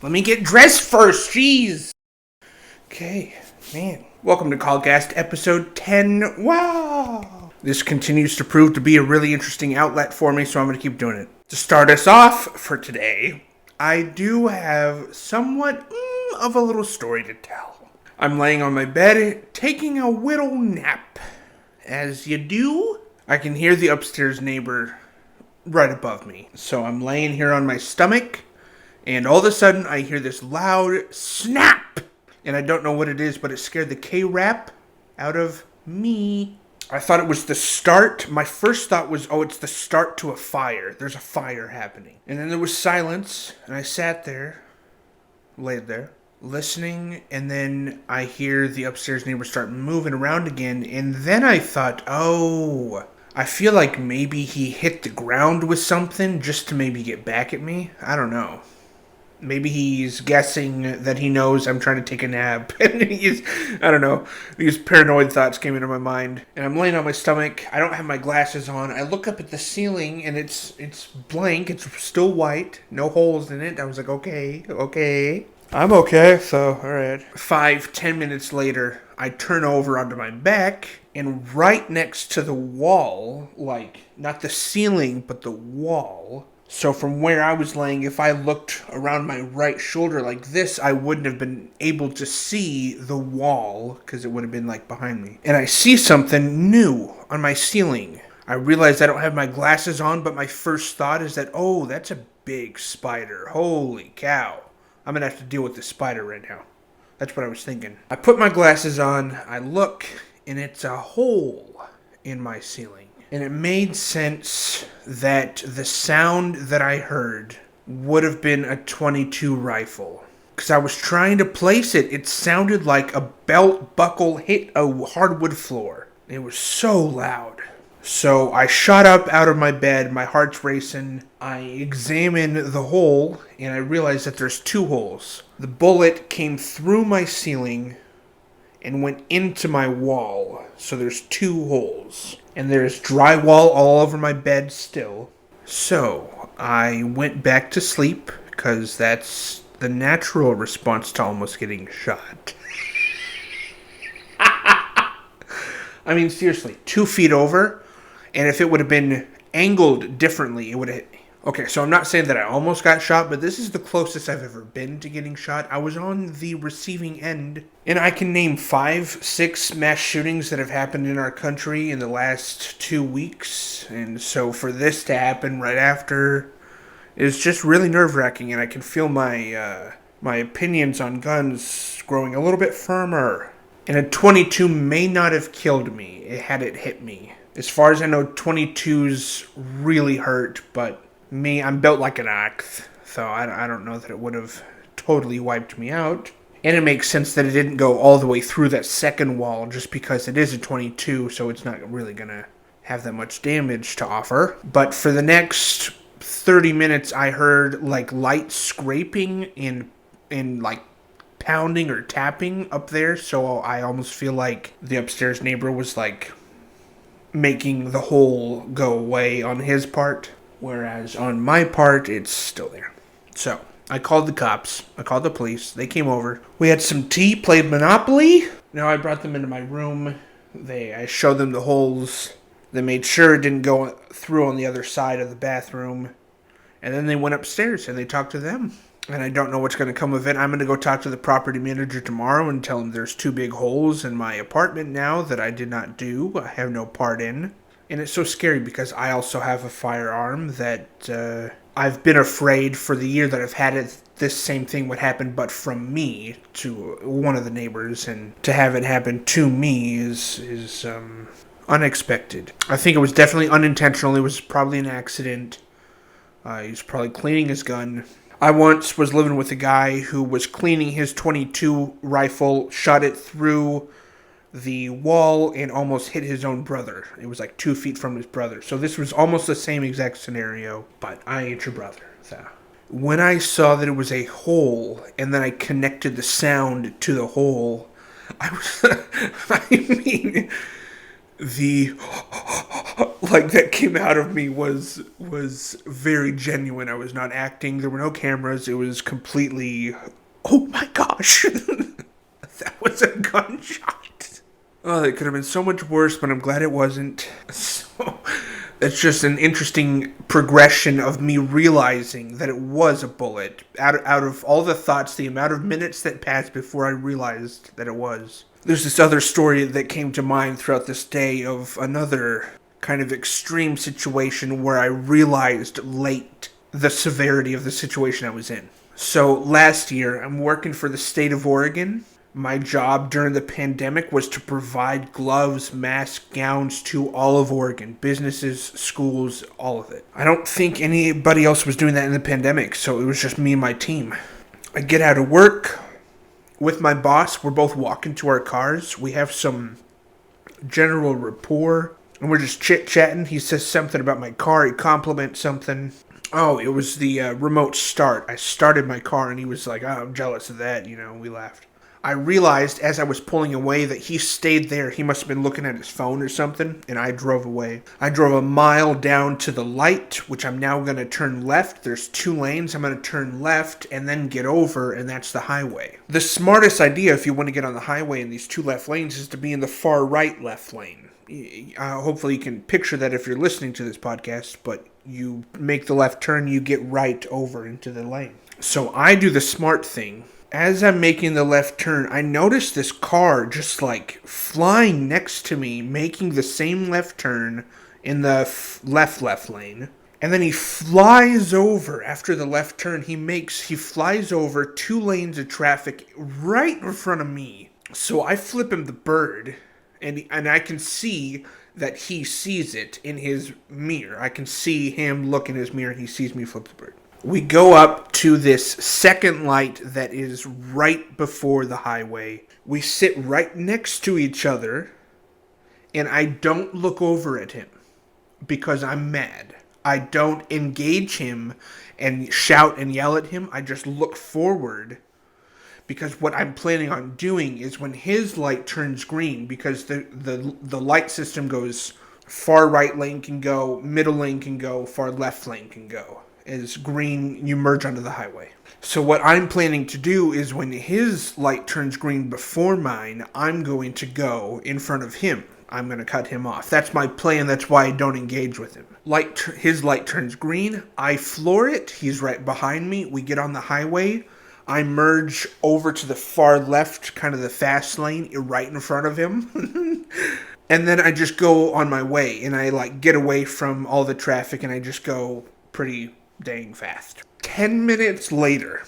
Let me get dressed first, jeez. Okay, man. Welcome to COLLCAST episode 10. Wow. This continues to prove to be a really interesting outlet for me, so I'm going to keep doing it. To start us off for today, I do have somewhat of a little story to tell. I'm laying on my bed, taking a little nap. As you do, I can hear the upstairs neighbor right above me. So I'm laying here on my stomach, and all of a sudden I hear this loud snap. And I don't know what it is, but it scared the K-rap out of me. I thought it was the start. My first thought was, it's the start to a fire. There's a fire happening. And then there was silence, and I sat there, laid there, listening, and then I hear the upstairs neighbor start moving around again, and then I thought, I feel like maybe he hit the ground with something just to maybe get back at me. I don't know. Maybe he's guessing that he knows I'm trying to take a nap. And I don't know. These paranoid thoughts came into my mind. And I'm laying on my stomach. I don't have my glasses on. I look up at the ceiling and it's blank. It's still white. No holes in it. I was like, okay. I'm okay, so alright. 5-10 minutes later, I turn over onto my back. And right next to the wall, like, not the ceiling, but the wall. So from where I was laying, if I looked around my right shoulder like this, I wouldn't have been able to see the wall because it would have been like behind me. And I see something new on my ceiling. I realize I don't have my glasses on, but my first thought is that, that's a big spider. Holy cow. I'm going to have to deal with this spider right now. That's what I was thinking. I put my glasses on, I look, and it's a hole in my ceiling. And it made sense that the sound that I heard would have been a .22 rifle. Because I was trying to place it. It sounded like a belt buckle hit a hardwood floor. It was so loud. So I shot up out of my bed, my heart's racing. I examine the hole, and I realize that there's two holes. The bullet came through my ceiling and went into my wall. So there's two holes. And there's drywall all over my bed still. So I went back to sleep because that's the natural response to almost getting shot. I mean, seriously, 2 feet over. And if it would have been angled differently, it would have... Okay, so I'm not saying that I almost got shot, but this is the closest I've ever been to getting shot. I was on the receiving end, and I can name 5-6 mass shootings that have happened in our country in the last 2 weeks, and so for this to happen right after is just really nerve-wracking, and I can feel my opinions on guns growing a little bit firmer. And a .22 may not have killed me had it hit me. As far as I know, .22s really hurt, but... I'm built like an ox, so I don't know that it would have totally wiped me out. And it makes sense that it didn't go all the way through that second wall just because it is a .22, so it's not really going to have that much damage to offer. But for the next 30 minutes, I heard like light scraping and like pounding or tapping up there, so I almost feel like the upstairs neighbor was like making the hole go away on his part. Whereas on my part, it's still there. So, I called the cops. I called the police. They came over. We had some tea, played Monopoly. Now I brought them into my room. I showed them the holes. They made sure it didn't go through on the other side of the bathroom. And then they went upstairs and they talked to them. And I don't know what's going to come of it. I'm going to go talk to the property manager tomorrow and tell him there's 2 big holes in my apartment now that I did not do. I have no part in. And it's so scary because I also have a firearm that I've been afraid for the year that I've had it. This same thing would happen, but from me to one of the neighbors. And to have it happen to me is unexpected. I think it was definitely unintentional. It was probably an accident. He was probably cleaning his gun. I once was living with a guy who was cleaning his .22 rifle, shot it through the wall and almost hit his own brother. It was like 2 feet from his brother. So this was almost the same exact scenario, but I ain't your brother. So when I saw that it was a hole and then I connected the sound to the hole, I was, the like that came out of me was very genuine. I was not acting. There were no cameras. It was completely, oh my gosh. That was a gunshot. Oh, it could have been so much worse, but I'm glad it wasn't. So it's just an interesting progression of me realizing that it was a bullet. Out of all the thoughts, the amount of minutes that passed before I realized that it was. There's this other story that came to mind throughout this day of another kind of extreme situation where I realized late the severity of the situation I was in. So last year, I'm working for the state of Oregon. My job during the pandemic was to provide gloves, masks, gowns to all of Oregon. Businesses, schools, all of it. I don't think anybody else was doing that in the pandemic, so it was just me and my team. I get out of work with my boss. We're both walking to our cars. We have some general rapport, and we're just chit-chatting. He says something about my car. He compliments something. Oh, it was the remote start. I started my car, and he was like, oh, I'm jealous of that. We laughed. I realized as I was pulling away that he stayed there. He must have been looking at his phone or something, and I drove away. I drove a mile down to the light, which I'm now going to turn left. There's 2 lanes. I'm going to turn left and then get over, and that's the highway. The smartest idea if you want to get on the highway in these 2 left lanes is to be in the far right left lane. Hopefully you can picture that if you're listening to this podcast, but you make the left turn, you get right over into the lane. So I do the smart thing. As I'm making the left turn, I notice this car just like flying next to me, making the same left turn in the left lane. And then he flies over after the left turn. He flies over 2 lanes of traffic right in front of me. So I flip him the bird, and I can see that he sees it in his mirror. I can see him look in his mirror, and he sees me flip the bird. We go up to this second light that is right before the highway. We sit right next to each other, and I don't look over at him because I'm mad. I don't engage him and shout and yell at him. I just look forward because what I'm planning on doing is when his light turns green, because the light system goes far right lane can go, middle lane can go, far left lane can go. Is green, you merge onto the highway. So what I'm planning to do is when his light turns green before mine, I'm going to go in front of him. I'm going to cut him off. That's my plan. That's why I don't engage with him. His light turns green. I floor it. He's right behind me. We get on the highway. I merge over to the far left, kind of the fast lane, right in front of him. And then I just go on my way, and I get away from all the traffic, and I just go pretty dang fast. 10 minutes later,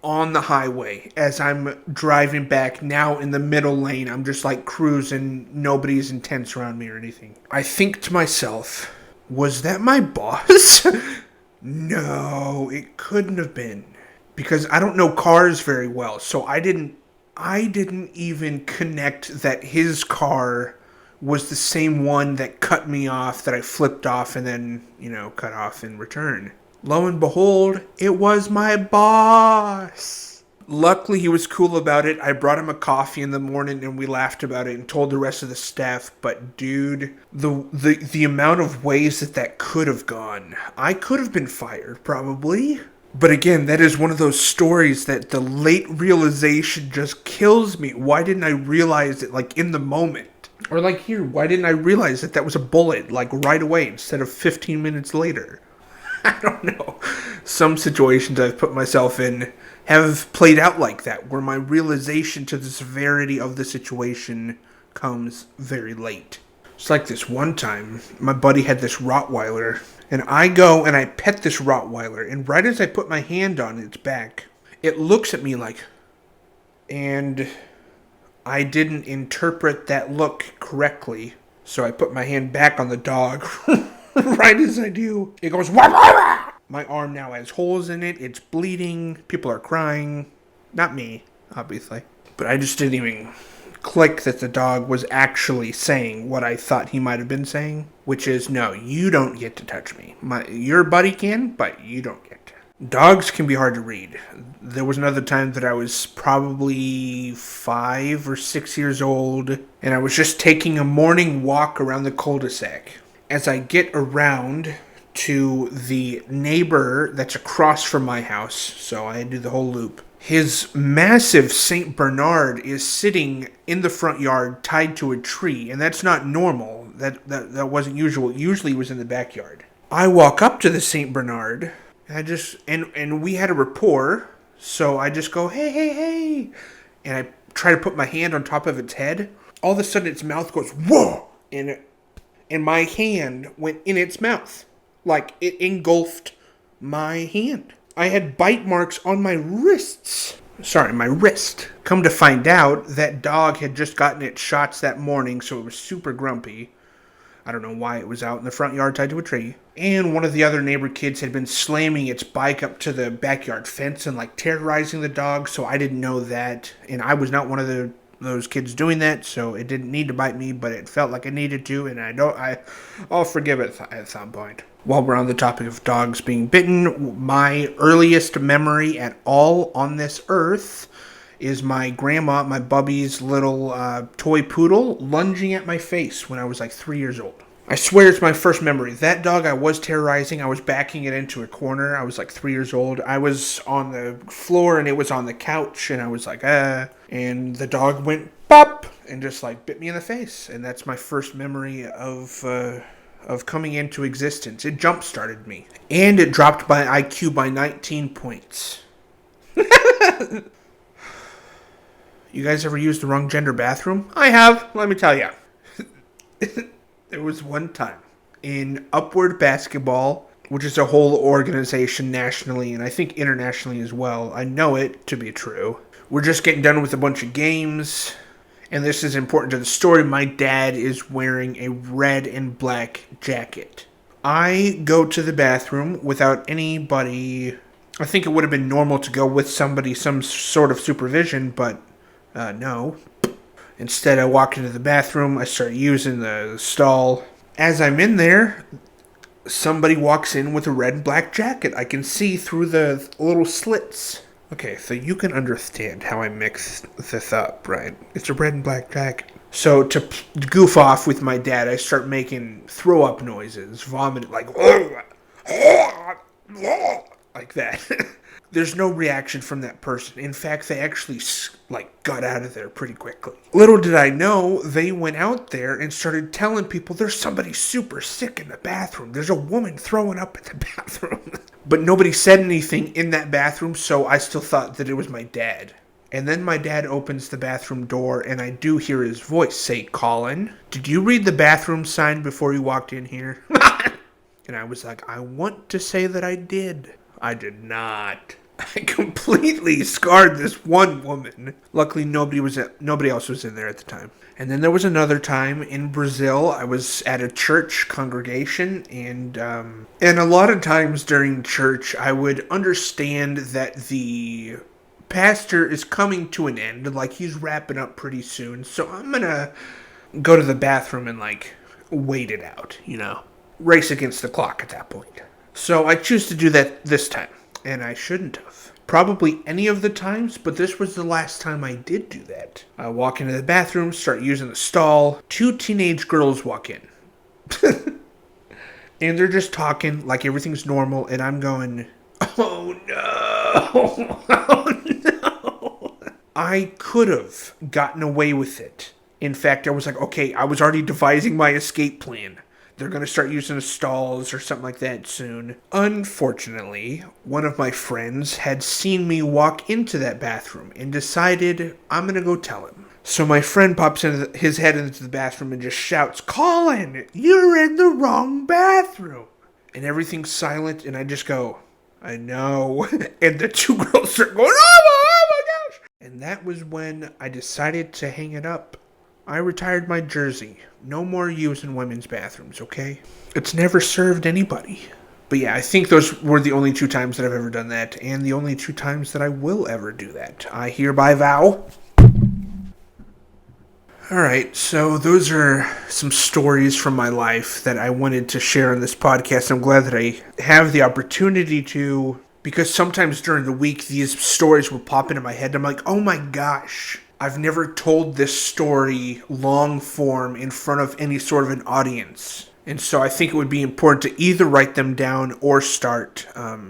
on the highway, as I'm driving back, now in the middle lane, I'm just cruising, nobody's intense around me or anything. I think to myself, was that my boss? No, it couldn't have been. Because I don't know cars very well, so I didn't even connect that his car was the same one that cut me off, that I flipped off and then, cut off in return. Lo and behold, it was my boss. Luckily, he was cool about it. I brought him a coffee in the morning and we laughed about it and told the rest of the staff. But dude, the amount of ways that could have gone. I could have been fired, probably. But again, that is one of those stories that the late realization just kills me. Why didn't I realize it in the moment? Or here, why didn't I realize that was a bullet right away instead of 15 minutes later? I don't know. Some situations I've put myself in have played out like that, where my realization to the severity of the situation comes very late. It's this one time, my buddy had this Rottweiler, and I go and I pet this Rottweiler, and right as I put my hand on its back, it looks at me and I didn't interpret that look correctly, so I put my hand back on the dog. Right as I do, it goes, wah, wah, wah! My arm now has holes in it, it's bleeding, people are crying. Not me, obviously. But I just didn't even click that the dog was actually saying what I thought he might have been saying, which is, no, you don't get to touch me. Your buddy can, but you don't get to. Dogs can be hard to read. There was another time that I was probably 5 or 6 years old, and I was just taking a morning walk around the cul-de-sac. As I get around to the neighbor that's across from my house, so I do the whole loop, his massive St. Bernard is sitting in the front yard tied to a tree, and that's not normal. That wasn't usual. Usually it was in the backyard. I walk up to the St. Bernard, and we had a rapport, so I just go, hey, hey, hey, and I try to put my hand on top of its head. All of a sudden its mouth goes, whoa, and my hand went in its mouth. Like, it engulfed my hand. I had bite marks on my wrists. Sorry, my wrist. Come to find out, that dog had just gotten its shots that morning, so it was super grumpy. I don't know why it was out in the front yard tied to a tree. And one of the other neighbor kids had been slamming its bike up to the backyard fence and, like, terrorizing the dog, so I didn't know that. And I was not one of those kids doing that, so it didn't need to bite me, but it felt like it needed to, and I'll forgive it at some point. While we're on the topic of dogs being bitten, my earliest memory at all on this earth is my grandma, my Bubby's little toy poodle, lunging at my face when I was like 3 years old. I swear it's my first memory. That dog I was terrorizing, I was backing it into a corner. I was like 3 years old. I was on the floor and it was on the couch, and I was like, and the dog went pop and just like bit me in the face. And that's my first memory of coming into existence. It jump-started me. And it dropped my IQ by 19 points. You guys ever used the wrong gender bathroom? I have, let me tell you. There was one time in Upward Basketball, which is a whole organization nationally and I think internationally as well. I know it to be true. We're just getting done with a bunch of games, and this is important to the story. My dad is wearing a red and black jacket. I go to the bathroom without anybody. I think it would have been normal to go with somebody, some sort of supervision, but no. Instead, I walk into the bathroom. I start using the stall. As I'm in there, somebody walks in with a red and black jacket. I can see through the little slits. Okay, so you can understand how I mixed this up, right? It's a red and black jacket. So to goof off with my dad, I start making throw-up noises, vomit, like that. There's no reaction from that person. In fact, they actually, got out of there pretty quickly. Little did I know, they went out there and started telling people there's somebody super sick in the bathroom. There's a woman throwing up in the bathroom. But nobody said anything in that bathroom, so I still thought that it was my dad. And then my dad opens the bathroom door, and I do hear his voice say, "Collin, did you read the bathroom sign before you walked in here?" And I was like, I want to say that I did. I did not. I completely scarred this one woman. Luckily, nobody else was in there at the time. And then there was another time in Brazil. I was at a church congregation, and a lot of times during church, I would understand that the pastor is coming to an end, like he's wrapping up pretty soon. So I'm gonna go to the bathroom and wait it out, race against the clock at that point. So I choose to do that this time. And I shouldn't have. Probably any of the times, but this was the last time I did do that. I walk into the bathroom, start using the stall. 2 teenage girls walk in. And they're just talking like everything's normal, and I'm going, oh no, oh no. I could have gotten away with it. In fact, I was like, okay, I was already devising my escape plan. They're going to start using the stalls or something like that soon. Unfortunately, one of my friends had seen me walk into that bathroom and decided I'm going to go tell him. So my friend pops his head into the bathroom and just shouts, "Collin, you're in the wrong bathroom." And everything's silent, and I just go, I know. And the 2 girls are going, oh my gosh. And that was when I decided to hang it up. I retired my jersey. No more using women's bathrooms, okay? It's never served anybody. But yeah, I think those were the only 2 times that I've ever done that, and the only 2 times that I will ever do that. I hereby vow. Alright, so those are some stories from my life that I wanted to share on this podcast. I'm glad that I have the opportunity to Because sometimes during the week, these stories will pop into my head. And I'm like, oh my gosh, I've never told this story long form in front of any sort of an audience. And so I think it would be important to either write them down or start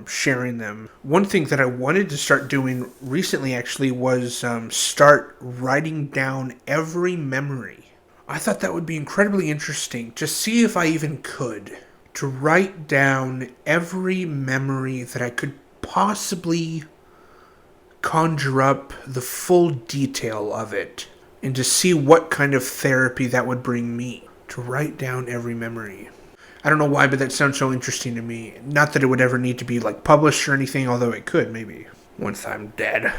sharing them. One thing that I wanted to start doing recently actually was start writing down every memory. I thought that would be incredibly interesting. Just see if I even could. To write down every memory that I could possibly conjure up the full detail of it, and to see what kind of therapy that would bring me. To write down every memory. I don't know why, but that sounds so interesting to me. Not that it would ever need to be like published or anything, although it could maybe once I'm dead.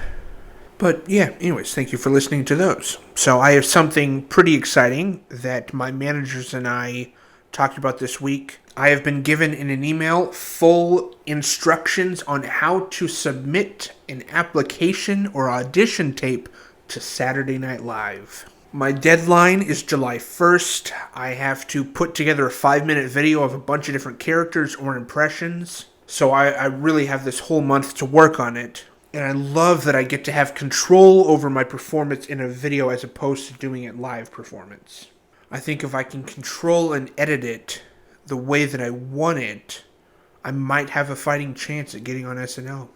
But yeah, anyways, thank you for listening to those. So I have something pretty exciting that my managers and I talked about this week. I have been given in an email full instructions on how to submit an application or audition tape to Saturday Night Live. My deadline is July 1st. I have to put together a 5-minute video of a bunch of different characters or impressions. So I really have this whole month to work on it. And I love that I get to have control over my performance in a video as opposed to doing it live performance. I think if I can control and edit it the way that I want it, I might have a fighting chance at getting on SNL.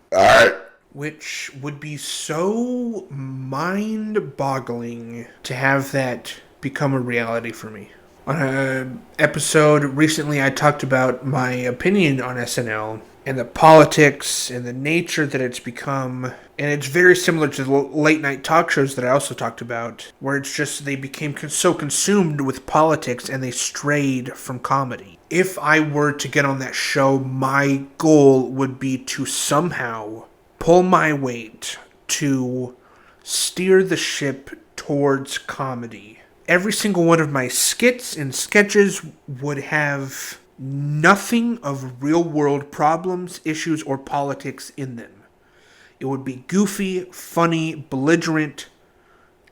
Which would be so mind-boggling to have that become a reality for me. On an episode recently, I talked about my opinion on SNL and the politics and the nature that it's become. And it's very similar to the late-night talk shows that I also talked about, where it's just they became so consumed with politics and they strayed from comedy. If I were to get on that show, my goal would be to somehow pull my weight to steer the ship towards comedy. Every single one of my skits and sketches would have nothing of real-world problems, issues, or politics in them. It would be goofy, funny, belligerent,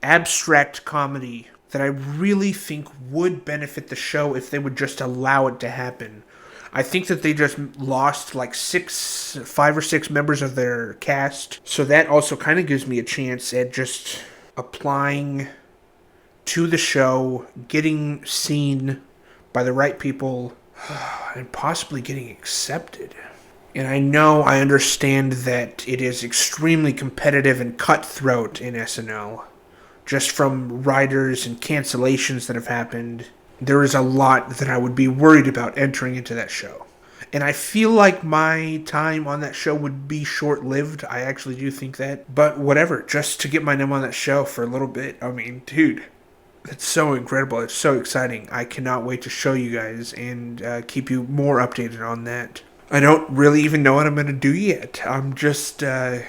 abstract comedy that I really think would benefit the show if they would just allow it to happen. I think that they just lost like 5 or 6 members of their cast. So that also kind of gives me a chance at just applying to the show, getting seen by the right people, and possibly getting accepted. And I understand that it is extremely competitive and cutthroat in SNL. Just from writers and cancellations that have happened. There is a lot that I would be worried about entering into that show. And I feel like my time on that show would be short-lived. I actually do think that. But whatever, just to get my name on that show for a little bit. I mean, dude, that's so incredible. It's so exciting. I cannot wait to show you guys and keep you more updated on that. I don't really even know what I'm going to do yet. I'm just, I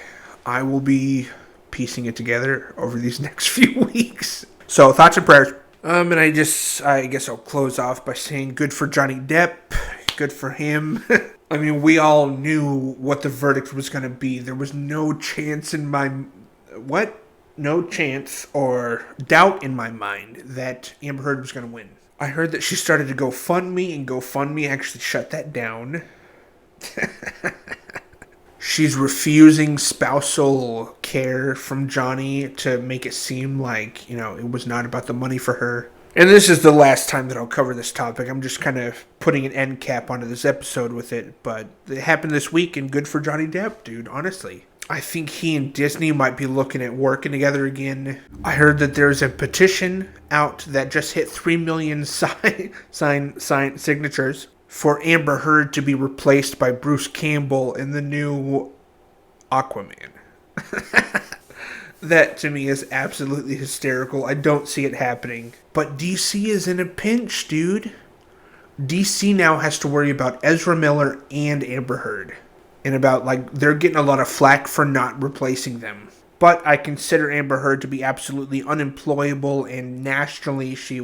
will be piecing it together over these next few weeks. So, thoughts and prayers. And I guess I'll close off by saying good for Johnny Depp. Good for him. I mean, we all knew what the verdict was going to be. There was no chance in my... No chance or doubt in my mind that Amber Heard was going to win. I heard that she started to GoFundMe, and GoFundMe actually shut that down. She's refusing spousal care from Johnny to make it seem like, it was not about the money for her. And this is the last time that I'll cover this topic. I'm just kind of putting an end cap onto this episode with it. But it happened this week, and good for Johnny Depp, dude, honestly. I think he and Disney might be looking at working together again. I heard that there's a petition out that just hit 3 million signatures for Amber Heard to be replaced by Bruce Campbell in the new Aquaman. That to me is absolutely hysterical. I don't see it happening. But DC is in a pinch, dude. DC now has to worry about Ezra Miller and Amber Heard. And about, they're getting a lot of flack for not replacing them. But I consider Amber Heard to be absolutely unemployable, and nationally she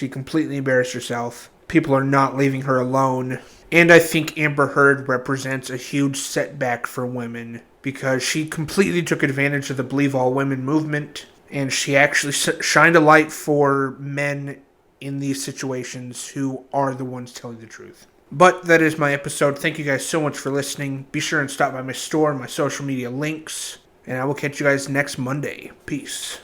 completely embarrassed herself. People are not leaving her alone. And I think Amber Heard represents a huge setback for women, because she completely took advantage of the Believe All Women movement, and she actually shined a light for men in these situations who are the ones telling the truth. But that is my episode. Thank you guys so much for listening. Be sure and stop by my store and my social media links. And I will catch you guys next Monday. Peace.